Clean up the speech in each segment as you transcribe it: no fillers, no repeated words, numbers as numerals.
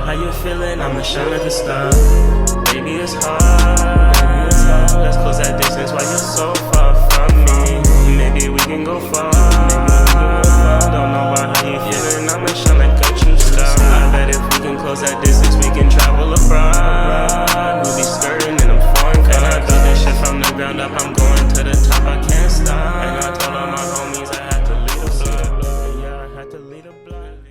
How you feeling? I'ma shine like a star. Baby, it's hard. Let's close that distance while you're so far from me. Maybe we can go far. Don't know about how you feeling. I'ma shine like a true star. I bet if we can close that distance, we can travel abroad. We'll be skirting in them foreign cars. And I built this shit from the ground up. I'm going to the top. I can't stop. And I told all my homies I had to lead a blood. Yeah, I had to lead a blood.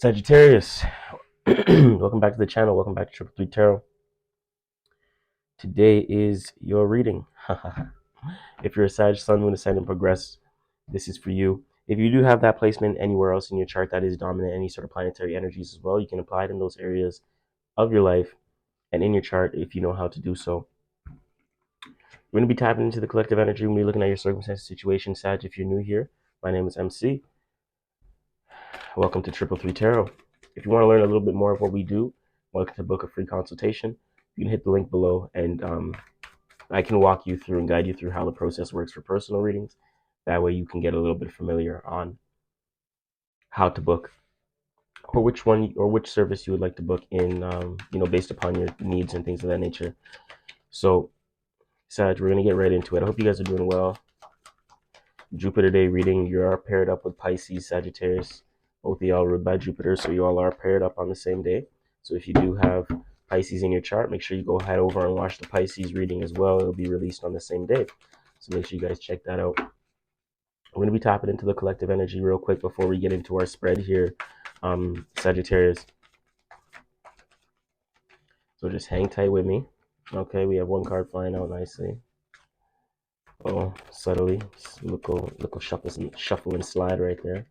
Sagittarius, welcome back to the channel. Welcome back to Triple Three Tarot. Today is your reading. If you're a Sag, Sun, Moon, Ascendant, Progress, this is for you. If you do have that placement anywhere else in your chart that is dominant, any sort of planetary energies as well, you can apply it in those areas of your life and in your chart if you know how to do so. We're going to be tapping into the collective energy. We're going to be looking at your circumstances, situation. Sag, if you're new here, my name is MC. Welcome to Triple Three Tarot. If you want to learn a little bit more of what we do, welcome to book a free consultation. You can hit the link below and I can walk you through and guide you through how the process works for personal readings. That way you can get a little bit familiar on how to book or which one or which service you would like to book in, based upon your needs and things of that nature. So, Sag, we're going to get right into it. I hope you guys are doing well. Jupiter Day reading, you are paired up with Pisces, Sagittarius. Both of y'all ruled by Jupiter, so you all are paired up on the same day. So if you do have Pisces in your chart, make sure you go head over and watch the Pisces reading as well. It'll be released on the same day. So make sure you guys check that out. We're going to be tapping into the collective energy real quick before we get into our spread here, Sagittarius. So just hang tight with me. Okay, we have one card flying out nicely. Oh, subtly. Little shuffle and slide right there.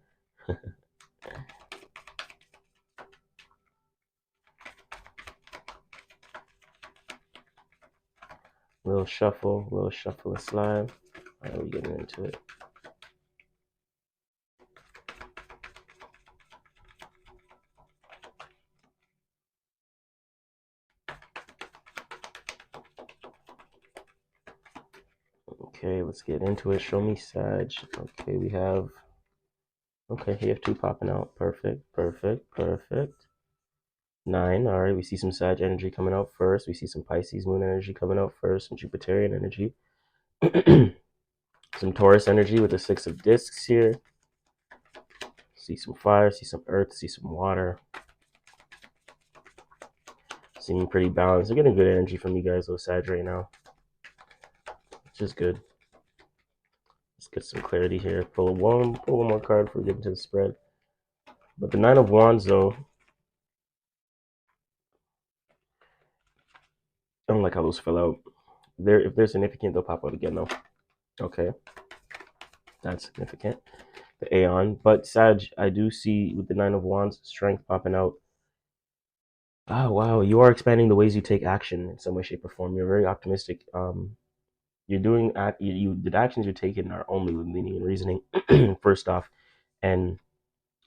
Little shuffle and slide. All right, we're getting into it. Okay, let's get into it. Show me Sag. Okay, we have two popping out. Perfect. 9. All right, we see some Sag energy coming out first. We see some Pisces moon energy coming out first, some Jupiterian energy. Some Taurus energy with the 6 of discs here. See some fire, see some earth, see some water. Seeming pretty balanced. I'm getting good energy from you guys, though, Sag, right now. Which is good. Let's get some clarity here. Pull one more card before we get into the spread. But the 9 of Wands, though, I don't like how those fell out. If they're significant, they'll pop out again, though. Okay. That's significant. The Aeon. But Sag, I do see with the 9 of Wands, strength popping out. Oh, wow. You are expanding the ways you take action in some way, shape, or form. You're very optimistic. You're doing the actions you're taking are only with meaning and reasoning, first off. And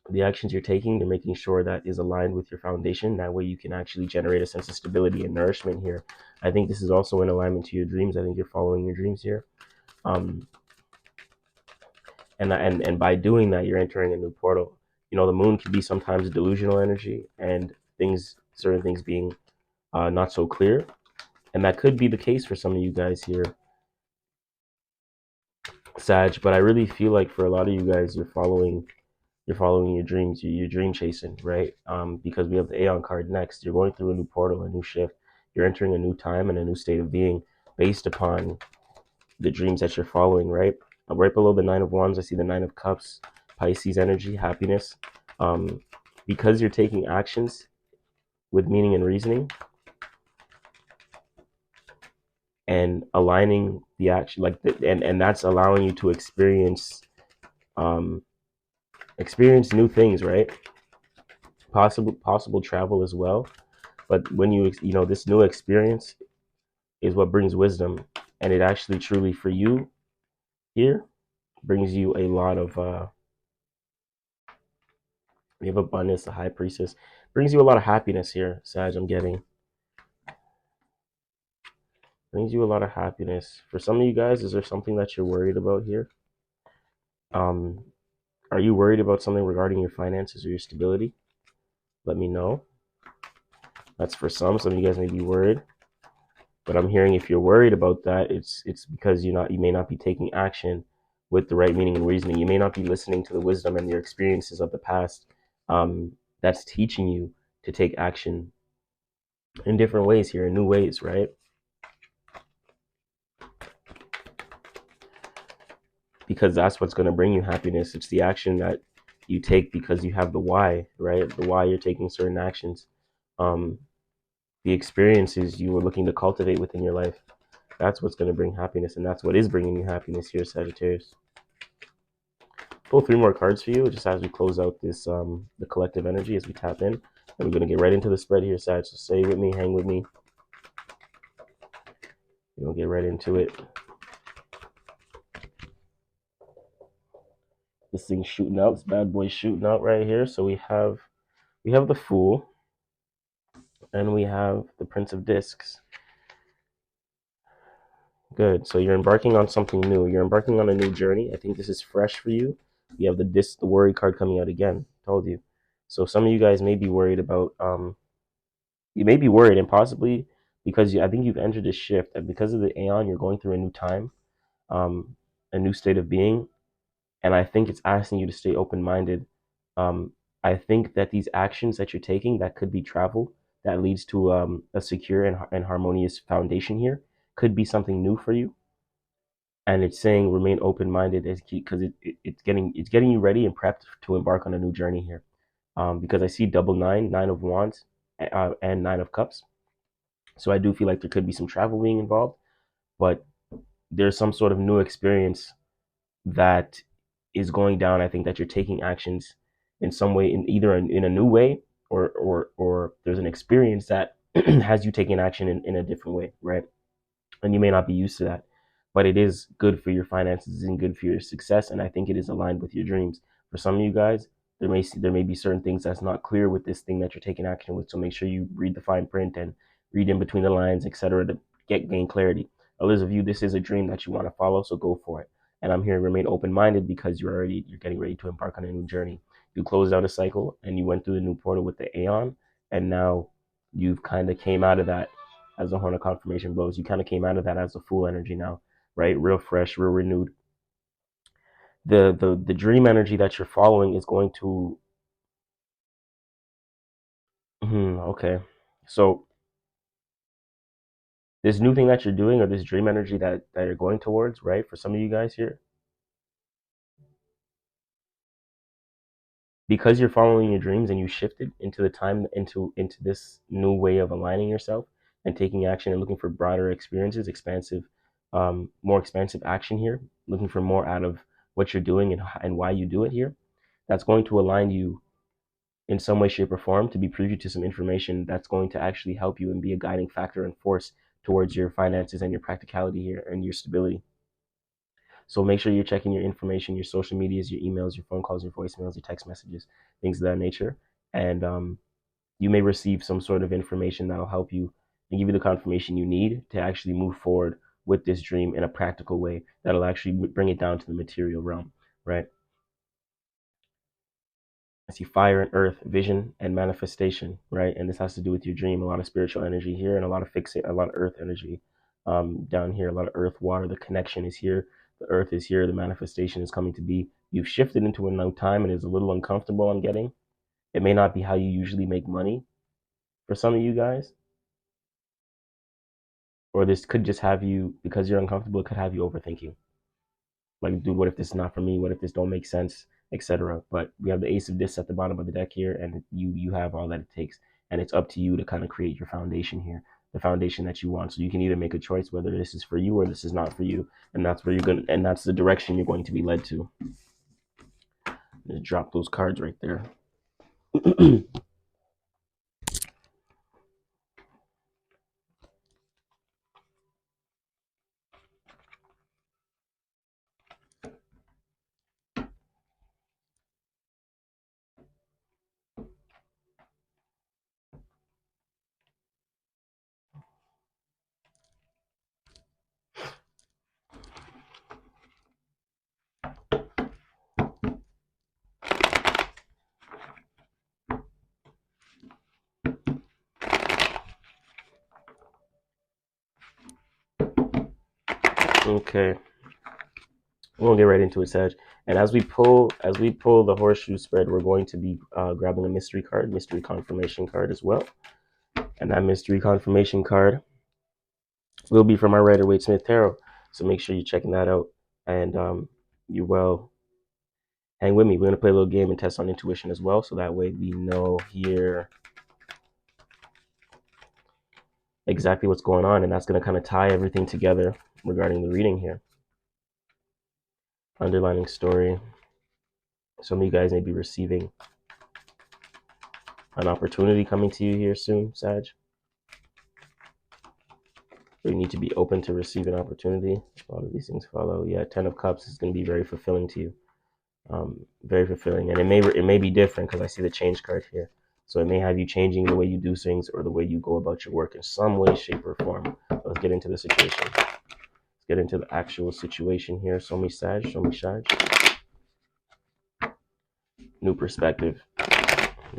the actions you're taking, you're making sure that is aligned with your foundation. That way you can actually generate a sense of stability and nourishment here. I think this is also in alignment to your dreams. I think you're following your dreams here. And by doing that, you're entering a new portal. You know, the moon can be sometimes delusional energy and certain things being not so clear. And that could be the case for some of you guys here, Sag. But I really feel like for a lot of you guys, you're following your dreams, you're dream chasing, right? Because we have the Aeon card next. You're going through a new portal, a new shift. You're entering a new time and a new state of being based upon the dreams that you're following, right? Right below the 9 of Wands, I see the 9 of Cups, Pisces energy, happiness. Because you're taking actions with meaning and reasoning and aligning the action, and that's allowing you to experience new things, right? Possible travel as well. But when this new experience is what brings wisdom, and it actually truly for you here brings you a lot of we have abundance, the High Priestess. Brings you a lot of happiness here, Sag. I'm getting brings you a lot of happiness. For some of you guys, is there something that you're worried about here? Um, are you worried about something regarding your finances or your stability? Let me know. That's for some. Some of you guys may be worried, but I'm hearing if you're worried about that, it's because you may not be taking action with the right meaning and reasoning. You may not be listening to the wisdom and your experiences of the past. That's teaching you to take action in different ways here, in new ways, right? Because that's what's going to bring you happiness. It's the action that you take because you have the why, right? The why you're taking certain actions. Um, the experiences you were looking to cultivate within your life. That's what's going to bring happiness, and that's what is bringing you happiness here, Sagittarius. Pull 3 more cards for you, just as we close out this the collective energy as we tap in. And we're going to get right into the spread here, Sag. So stay with me, hang with me. We'll get right into it. This thing's shooting out. This bad boy's shooting out right here. So we have the Fool, and we have the Prince of Discs. Good. So you're embarking on something new. You're embarking on a new journey. I think this is fresh for you. You have the worry card coming out again. Told you. So some of you guys may be worried about you may be worried, and possibly because I think you've entered a shift, and because of the Aeon, you're going through a new time, a new state of being, and I think it's asking you to stay open-minded. I think that these actions that you're taking, that could be travel, that leads to a secure and harmonious foundation here, could be something new for you. And it's saying remain open-minded because it's getting you ready and prepped to embark on a new journey here. Because I see double nine, 9 of Wands, and 9 of Cups. So I do feel like there could be some travel being involved, but there's some sort of new experience that is going down. I think that you're taking actions in some way, in either in a new way, or there's an experience that has you taking action in a different way, right? And you may not be used to that, but it is good for your finances and good for your success, and I think it is aligned with your dreams. For some of you guys, there may be certain things that's not clear with this thing that you're taking action with, so make sure you read the fine print and read in between the lines, etc., to gain clarity. Others of you, this is a dream that you want to follow, so go for it. And I'm here to remain open-minded because you're getting ready to embark on a new journey. You closed out a cycle and you went through the new portal with the Aeon, and now you've kind of came out of that as the Horn of Confirmation blows. You kind of came out of that as the Fool energy now, right? Real fresh, real renewed. The dream energy that you're following is going to okay. So this new thing that you're doing, or this dream energy that you're going towards, right? For some of you guys here, because you're following your dreams and you shifted into the time into this new way of aligning yourself and taking action and looking for broader experiences, expansive, more expansive action here, looking for more out of what you're doing and why you do it here. That's going to align you in some way, shape, or form to be privy to some information that's going to actually help you and be a guiding factor and force towards your finances and your practicality here and your stability. So make sure you're checking your information, your social medias, your emails, your phone calls, your voicemails, your text messages, things of that nature. And you may receive some sort of information that'll help you and give you the confirmation you need to actually move forward with this dream in a practical way that'll actually bring it down to the material realm, right? I see fire and earth, vision and manifestation, right? And this has to do with your dream. A lot of spiritual energy here, and a lot of earth energy down here. A lot of earth, water. The connection is here. The earth is here. The manifestation is coming to be. You've shifted into a new time, and it's a little uncomfortable. I'm getting. It may not be how you usually make money for some of you guys, or this could just have you, because you're uncomfortable. It could have you overthinking. Like, dude, what if this is not for me? What if this don't make sense, etc. But we have the Ace of Discs at the bottom of the deck here, and you have all that it takes, and it's up to you to kind of create your foundation here, the foundation that you want. So you can either make a choice whether this is for you or this is not for you, and that's where and that's the direction you're going to be led to. Just drop those cards right there. Okay, we'll get right into it, Sag. And as we pull the horseshoe spread, we're going to be grabbing a mystery card, mystery confirmation card as well. And that mystery confirmation card will be from our Rider-Waite Smith Tarot. So make sure you're checking that out. And you will hang with me. We're going to play a little game and test on intuition as well. So that way we know here exactly what's going on. And that's going to kind of tie everything together regarding the reading here. Underlining story. Some of you guys may be receiving an opportunity coming to you here soon, Sag. You need to be open to receive an opportunity. A lot of these things follow. Yeah, 10 of Cups is going to be very fulfilling to you. Very fulfilling, and it may be different because I see the change card here. So it may have you changing the way you do things or the way you go about your work in some way, shape, or form. Let's get into the situation. Let's get into the actual situation here. Show me Sag. Show me Sag. New perspective.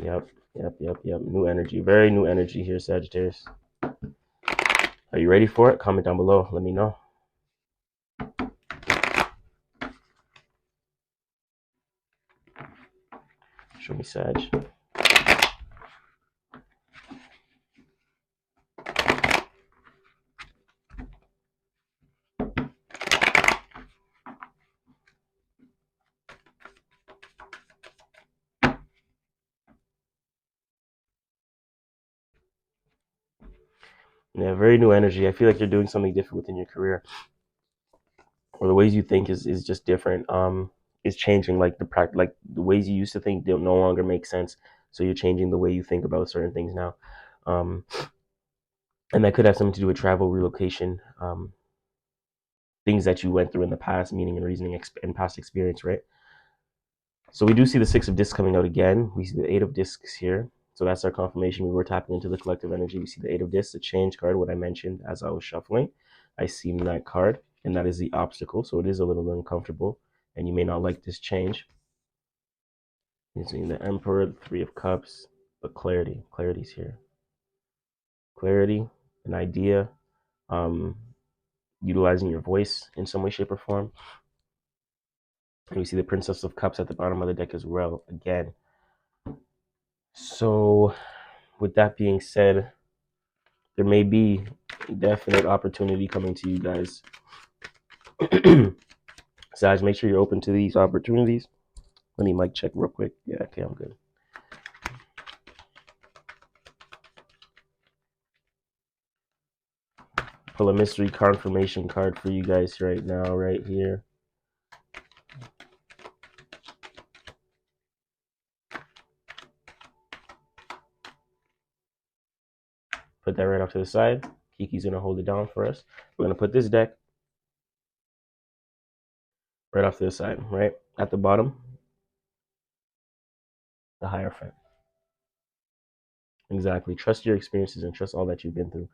Yep. New energy. Very new energy here, Sagittarius. Are you ready for it? Comment down below. Let me know. Show me Sag. Yeah, very new energy. I feel like you're doing something different within your career, or the ways you think is just different. Is changing. Like the ways you used to think don't no longer make sense. So you're changing the way you think about certain things now, and that could have something to do with travel, relocation, things that you went through in the past, meaning and reasoning and past experience, right? So we do see the Six of Discs coming out again. We see the Eight of Discs here. So that's our confirmation. We were tapping into the collective energy. We see the Eight of Discs, the change card, what I mentioned as I was shuffling. I seen that card, and that is the obstacle. So it is a little uncomfortable, and you may not like this change. Using the Emperor, the Three of Cups, but clarity. Clarity's here. Clarity, an idea, utilizing your voice in some way, shape, or form. And we see the Princess of Cups at the bottom of the deck as well, again. So with that being said, there may be definite opportunity coming to you guys. Sag, make sure you're open to these opportunities. Let me mic check real quick. Yeah, okay, I'm good. Pull a mystery confirmation card for you guys right now, right here. Put that right off to the side. Kiki's going to hold it down for us. We're going to put this deck right off to the side, right? At the bottom, the Hierophant. Exactly. Trust your experiences and trust all that you've been through.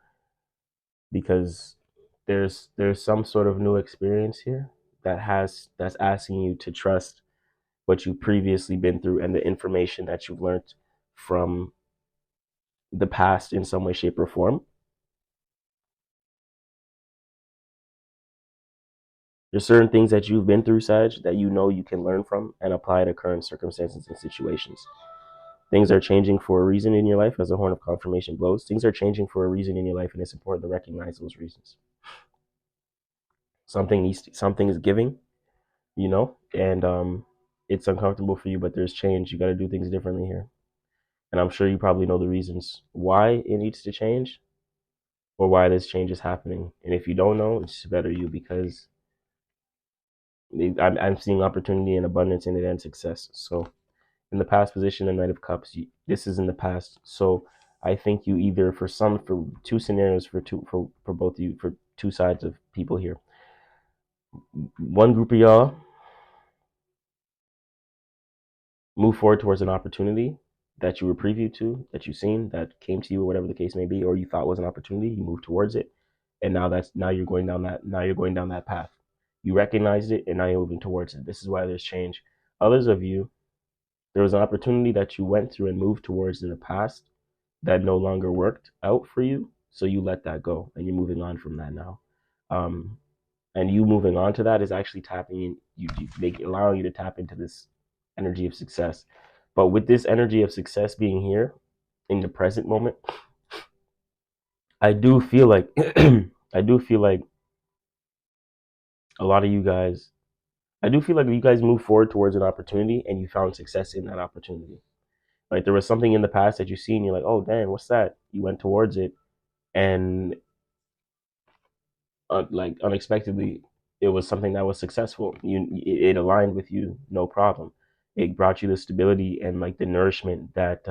Because there's some sort of new experience here that's asking you to trust what you've previously been through and the information that you've learned from the past in some way, shape, or form. There's certain things that you've been through, Sag, that you know you can learn from and apply to current circumstances and situations. Things are changing for a reason in your life as the horn of confirmation blows. Things are changing for a reason in your life, and it's important to recognize those reasons. Something is giving, and it's uncomfortable for you, but there's change. You got to do things differently here. And I'm sure you probably know the reasons why it needs to change or why this change is happening. And if you don't know, it's better you, because I'm seeing opportunity and abundance in it and success. So in the past position, the Knight of Cups, this is in the past. So I think you either, for two scenarios, for both of you, for two sides of people here. One group of y'all move forward towards an opportunity that you were previewed to, that you've seen, that came to you, or whatever the case may be, or you thought was an opportunity. You move towards it, and now you're going down that path. You recognized it, and now you're moving towards it. This is why there's change. Others of you, there was an opportunity that you went through and moved towards in the past that no longer worked out for you, so you let that go, and you're moving on from that now. And you moving on to that is actually tapping in, allowing you to tap into this energy of success. But with this energy of success being here in the present moment, I do feel like I do feel like a lot of you guys, I do feel like you guys move forward towards an opportunity and you found success in that opportunity. Like there was something in the past that you see and you're like, oh damn, what's that? You went towards it, and like unexpectedly, it was something that was successful. It aligned with you, no problem. It brought you the stability and like the nourishment that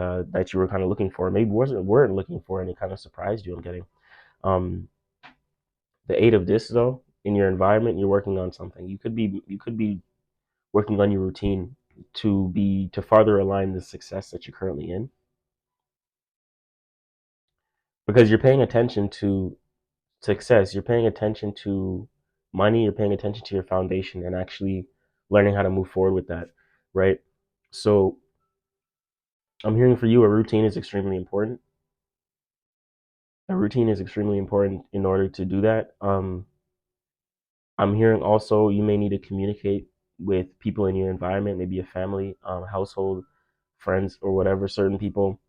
you were kind of looking for. Maybe weren't looking for, and it kind of surprised you. I'm getting um the eight of this though. In your environment, you're working on something. You could be working on your routine to farther align the success that you're currently in, because you're paying attention to success, you're paying attention to money, you're paying attention to your foundation and actually learning how to move forward with that, right? So I'm hearing for you a routine is extremely important. A routine is extremely important in order to do that. I'm hearing also you may need to communicate with people in your environment, maybe a family, household, friends, or whatever, certain people,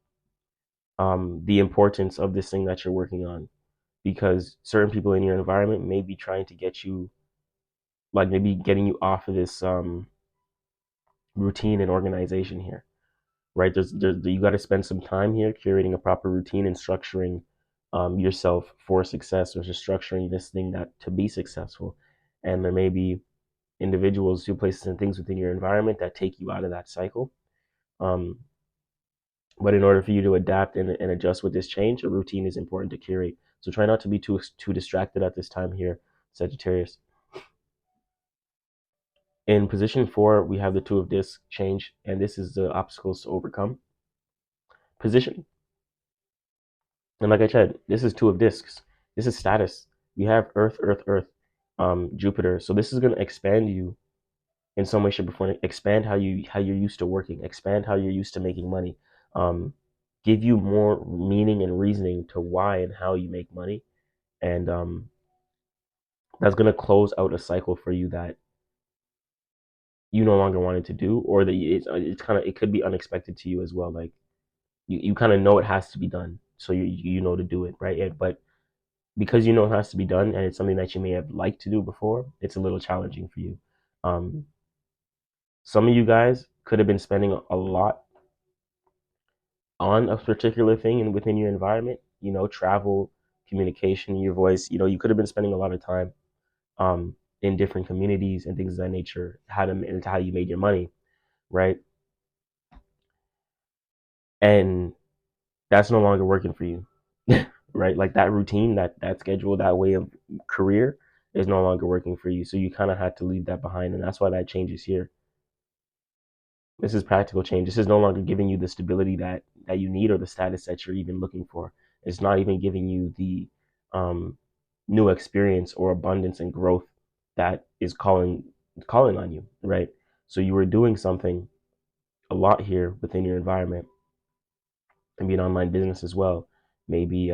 the importance of this thing that you're working on, because certain people in your environment may be trying to get you, like maybe getting you off of this routine and organization here, right? You got to spend some time here curating a proper routine and structuring yourself for success, or just structuring this thing that to be successful. And there may be individuals, who places, and things within your environment that take you out of that cycle. Um, but in order for you to adapt and adjust with this change, a routine is important to curate. So try not to be too distracted at this time here, Sagittarius. In position 4, we have the Two of Discs change, and this is the obstacles to overcome position. And like I said, this is Two of Discs. This is status. We have Earth, Earth, Earth, Jupiter. So this is going to expand you in some way, shape, or form. Expand how you're used to working. Expand how you're used to making money. Give you more meaning and reasoning to why and how you make money, and that's going to close out a cycle for you that you no longer wanted to do, or that it's kind of, it could be unexpected to you as well. Like you kind of know it has to be done, so you know to do it, right? But because you know it has to be done, and it's something that you may have liked to do before, it's a little challenging for you. Um, some of you guys could have been spending a lot on a particular thing and within your environment. Travel, communication, your voice. You could have been spending a lot of time in different communities and things of that nature. How you made your money, right? And that's no longer working for you. Right? Like that routine, that schedule, that way of career is no longer working for you. So you kind of had to leave that behind, and that's why that change is here. This is practical change. This is no longer giving you the stability that you need, or the status that you're even looking for. It's not even giving you the um, new experience or abundance and growth that is calling on you, right? So you were doing something a lot here within your environment, and be an online business as well. Maybe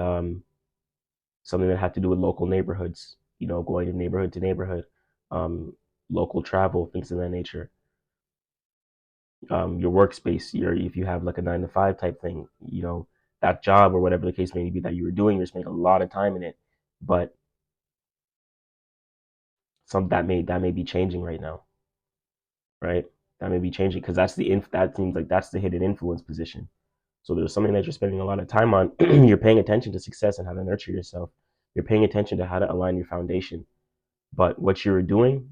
something that had to do with local neighborhoods, going to neighborhood, um, local travel, things of that nature. Your workspace, if you have like a 9 to 5 type thing, that job or whatever the case may be that you were doing, you're spending a lot of time in it, but that may be changing right now, right? That may be changing because that seems like that's the hidden influence position. So there's something that you're spending a lot of time on. You're paying attention to success and how to nurture yourself. You're paying attention to how to align your foundation. But what you're doing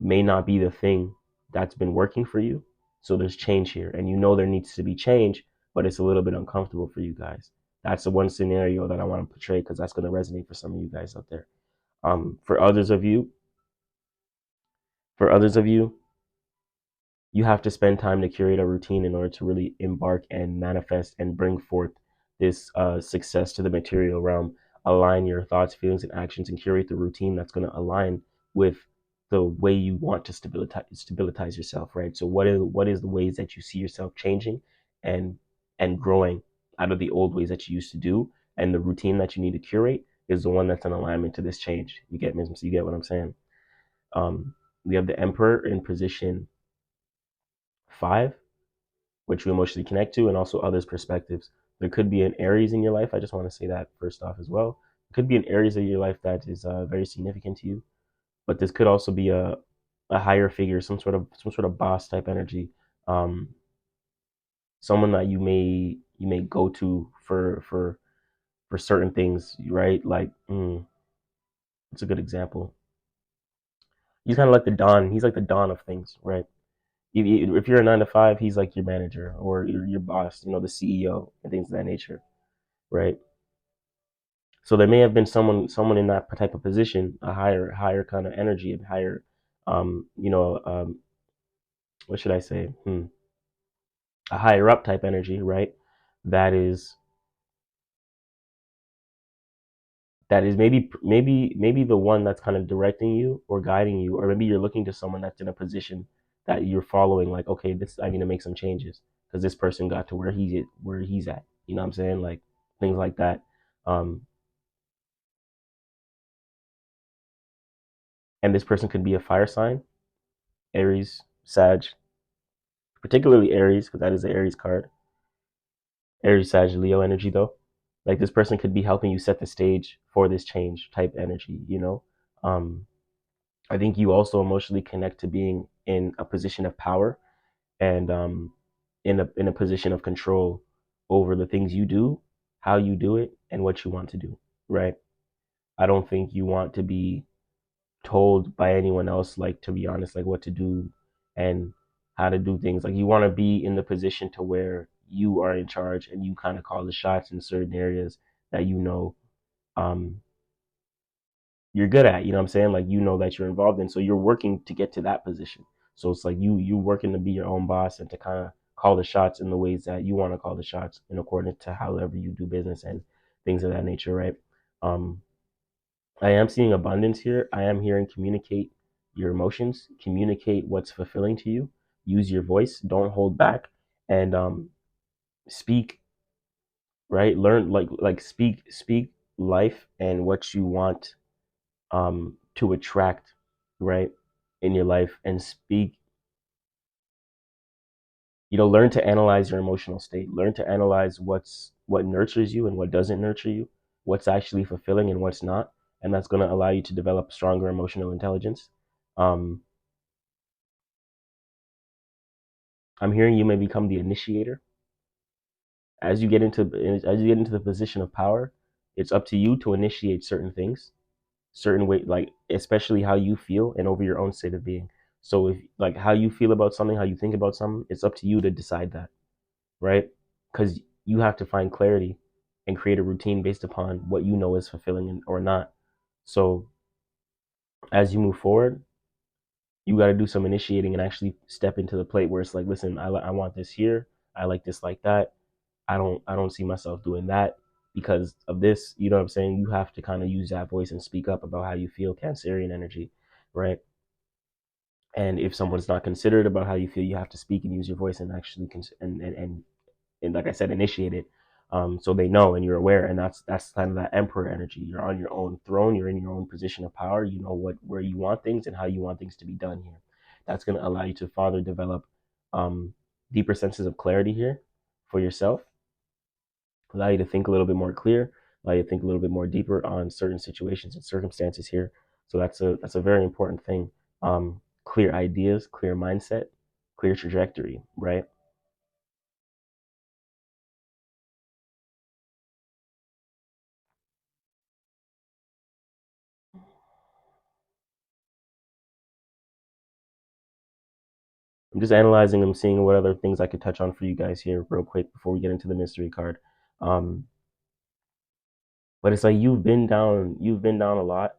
may not be the thing that's been working for you. So there's change here, and there needs to be change, but it's a little bit uncomfortable for you guys. That's the one scenario that I want to portray, because that's going to resonate for some of you guys out there. For others of you, for others of you, you have to spend time to curate a routine in order to really embark and manifest and bring forth this success to the material realm. Align your thoughts, feelings, and actions, and curate the routine that's going to align with the way you want to stabilize yourself, right? So what is the ways that you see yourself changing and growing out of the old ways that you used to do, and the routine that you need to curate is the one that's in alignment to this change. You get what I'm saying? We have the Emperor in position 5, which we emotionally connect to, and also others' perspectives. There could be an Aries in your life. I just want to say that first off as well. It could be an Aries in your life that is very significant to you, but this could also be a higher figure, some sort of boss type energy, um, someone that you may go to for certain things, right? Like, it's a good example. He's kind of like the Don. He's like the Don of things, right? If you're a 9 to 5, he's like your manager or your boss, the CEO and things of that nature, right? So there may have been someone in that type of position, a higher kind of energy, a higher, what should I say? A higher up type energy, right? That is maybe the one that's kind of directing you or guiding you, or maybe you're looking to someone that's in a position that you're following, like, okay, this I need to make some changes because this person got to where he's at. You know what I'm saying? Like things like that. Um, and this person could be a fire sign, Aries, Sag, particularly Aries, because that is the Aries card. Aries, Sag, Leo energy though. Like this person could be helping you set the stage for this change type energy. I think you also emotionally connect to being in a position of power and in a position of control over the things you do, how you do it, and what you want to do. Right? I don't think you want to be told by anyone else, like, to be honest, like what to do and how to do things. Like you want to be in the position to where you are in charge and you kind of call the shots in certain areas that um, you're good at. You know what I'm saying? Like that you're involved in, so you're working to get to that position. So it's like you working to be your own boss and to kind of call the shots in the ways that you want to call the shots in accordance to however you do business and things of that nature, right? Um, I am seeing abundance here. I am hearing communicate your emotions, communicate what's fulfilling to you, use your voice, don't hold back, and speak, right? Learn, like speak life and what you want to attract, right, in your life, and speak. Learn to analyze your emotional state. Learn to analyze what nurtures you and what doesn't nurture you, what's actually fulfilling and what's not, and that's going to allow you to develop stronger emotional intelligence. Um, I'm hearing you may become the initiator as you get into the position of power. It's up to you to initiate certain things, certain way, like especially how you feel and over your own state of being. So if like how you feel about something, how you think about something, it's up to you to decide that, right? Because you have to find clarity and create a routine based upon what you know is fulfilling or not. So as you move forward, you got to do some initiating and actually step into the plate where it's like, listen, I want this here. I like this like that. I don't see myself doing that because of this. You know what I'm saying? You have to kind of use that voice and speak up about how you feel, Cancerian energy, right? And if someone's not considerate about how you feel, you have to speak and use your voice and actually and like I said, initiate it, so they know and you're aware. And that's kind of that Emperor energy. You're on your own throne. You're in your own position of power. You know where you want things and how you want things to be done here. That's going to allow you to further develop um, deeper senses of clarity here for yourself, allow you to think a little bit more clear, allow you to think a little bit more deeper on certain situations and circumstances here. So that's a very important thing. Clear ideas, clear mindset, clear trajectory, right? I'm just analyzing them, seeing what other things I could touch on for you guys here real quick before we get into the mystery card. Um, but it's like you've been down a lot,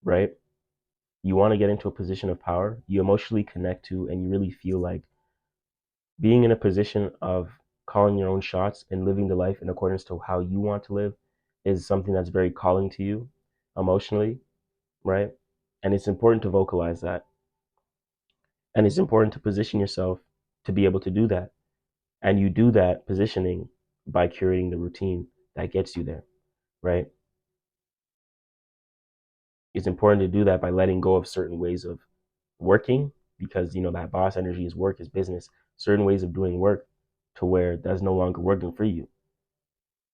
right? You want to get into a position of power. You emotionally connect to, and you really feel like being in a position of calling your own shots and living the life in accordance to how you want to live is something that's very calling to you emotionally, right? And it's important to vocalize that. And it's important to position yourself to be able to do that. And you do that positioning by curating the routine that gets you there, right? It's important to do that by letting go of certain ways of working, because that boss energy is work, is business. Certain ways of doing work to where that's no longer working for you.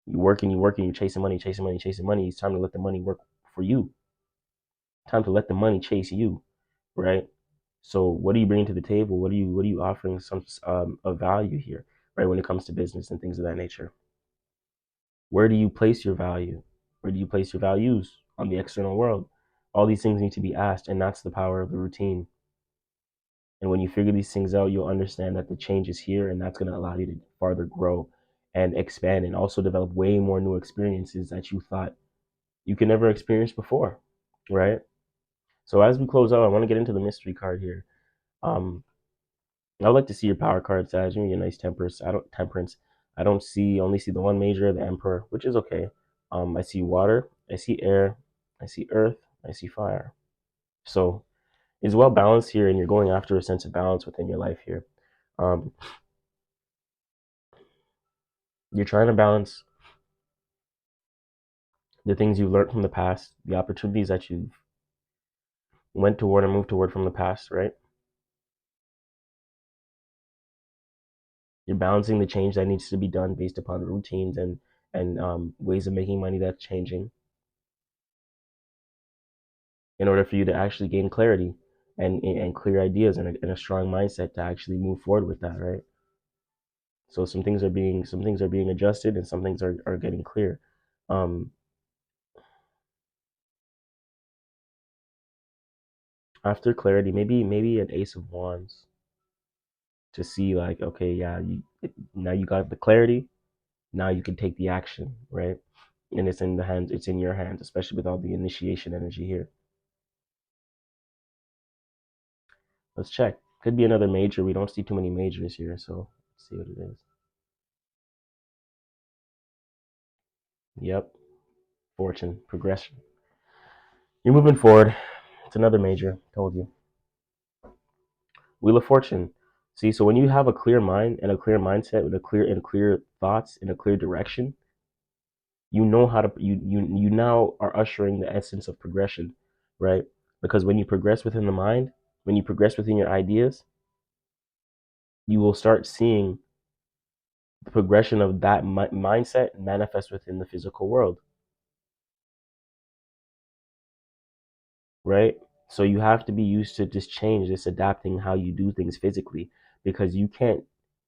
You working, you're chasing money, chasing money, chasing money. It's time to let the money work for you. Time to let the money chase you, right? So what are you bringing to the table? What are you offering some of value here, right? When it comes to business and things of that nature, where do you place your value? Where do you place your values on the external world? All these things need to be asked, and that's the power of the routine. And when you figure these things out, you'll understand that the change is here, and that's going to allow you to farther grow and expand, and also develop way more new experiences that you thought you could never experience before, right? So as we close out, I want to get into the mystery card here. I would like to see your power card, Sag. Your nice temperance. I don't see, only see the one major, the Emperor, which is okay. I see water, I see air, I see earth, I see fire. So it's well balanced here, and you're going after a sense of balance within your life here. You're trying to balance the things you've learned from the past, the opportunities that you've went toward and moved toward from the past, right? You're balancing the change that needs to be done based upon routines and ways of making money that's changing, in order for you to actually gain clarity and clear ideas and a strong mindset to actually move forward with that, right? So some things are being adjusted, and some things are getting clear. After clarity, maybe an Ace of Wands, to see like, okay, yeah, now you got the clarity, now you can take the action, right? And it's in your hands, especially with all the initiation energy here. Let's check. Could be another major. We don't see too many majors here, so let's see what it is. Yep. Fortune, progression. You're moving forward. It's another major. Told you. Wheel of Fortune. See, so when you have a clear mind and a clear mindset with clear thoughts in a clear direction, you know how to you now are ushering the essence of progression, right? Because when you progress within the mind, when you progress within your ideas, you will start seeing the progression of that mindset manifest within the physical world, right? So you have to be used to this change, this adapting how you do things physically, because you can't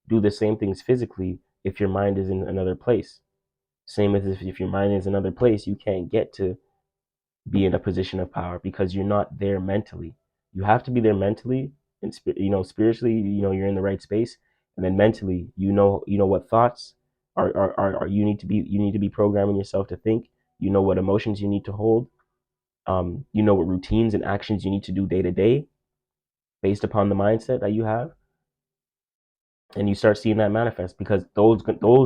do the same things physically if your mind is in another place. Same as if your mind is in another place, you can't get to be in a position of power because you're not there mentally. You have to be there mentally, and spiritually, you're in the right space, and then mentally, you know what thoughts are you need to be programming yourself to think. You know what emotions you need to hold. You know what routines and actions you need to do day to day based upon the mindset that you have. And you start seeing that manifest, because those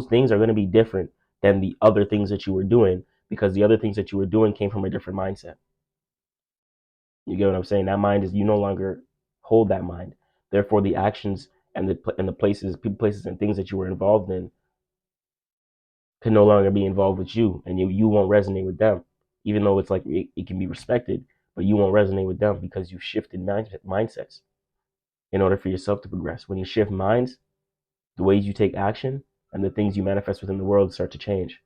things are going to be different than the other things that you were doing, because the other things that you were doing came from a different mindset. You get what I'm saying? That mind is, you no longer hold that mind. Therefore, the actions and the places, people, places, and things that you were involved in can no longer be involved with you, and you won't resonate with them, even though it's like it can be respected, but you won't resonate with them because you've shifted mindsets in order for yourself to progress. When you shift minds, the ways you take action and the things you manifest within the world start to change.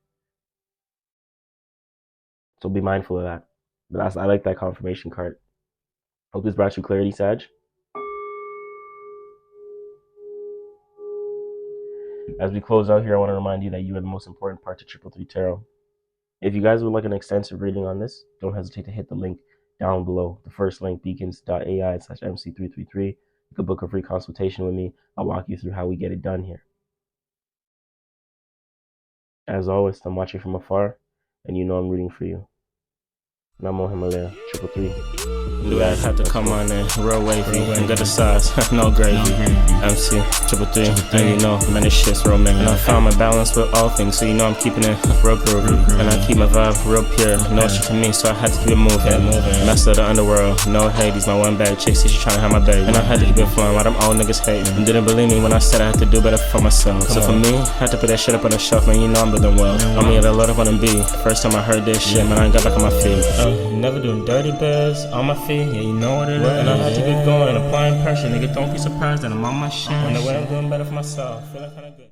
So be mindful of that. But I like that confirmation card. Hope this brought you clarity, Sag. As we close out here, I want to remind you that you are the most important part to 333 Tarot. If you guys would like an extensive reading on this, don't hesitate to hit the link down below. The first link, beacons.ai/MC333. You can book a free consultation with me. I'll walk you through how we get it done here. As always, I'm watching from afar, and you know I'm rooting for you. Namo Himalaya, 333. Do I have to come on in, real wavy, and get the size, no gravy. MC, 333, and you know, many shits real many. And I found my balance with all things, so you know I'm keeping it real groovy. And I keep my vibe real pure, no shit to me, so I had to keep it moving. Master of the underworld, no Hades, my one bad chick, see she tryna have my baby. And I had to keep it flowing while them old niggas hating. And didn't believe me when I said I had to do better for myself. So for me, I had to put that shit up on the shelf, man, you know I'm building well. I mean, a lot of wanna be. First time I heard this shit, man, I ain't got back on my feet. Never doing dirty bills on my feet, yeah, you know what it is. And I had to get going, applying pressure, nigga, don't be surprised that I'm on my shit. On the way, I'm doing better for myself, feeling kinda good.